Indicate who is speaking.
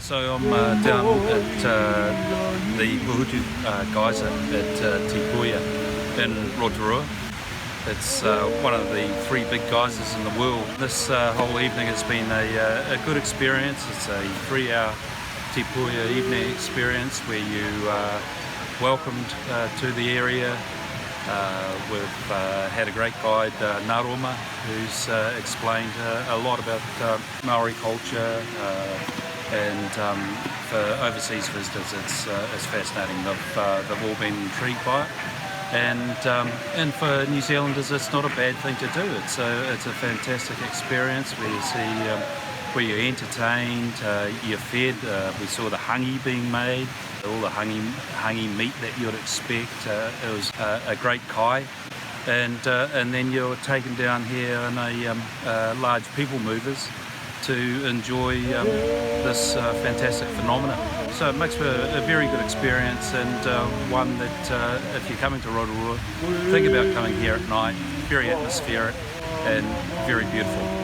Speaker 1: So I'm down at the Pohutu Geyser at Te Puia in Rotorua. It's one of the 3 big geysers in the world. This whole evening has been a good experience. It's a 3-hour Te Puia evening experience where you welcomed to the area. We've had a great guide, Nzherald, who's explained a lot about Maori culture, and for overseas visitors it's fascinating. They've all been intrigued by it, and for New Zealanders it's not a bad thing to do. It's a fantastic experience where you see where you're entertained, you're fed. We saw the hangi being made, all the hangi meat that you'd expect. It was a great kai, and then you're taken down here in a large people movers to enjoy this fantastic phenomenon. So it makes for a very good experience, and one that if you're coming to Rotorua, think about coming here at night. Very atmospheric and very beautiful.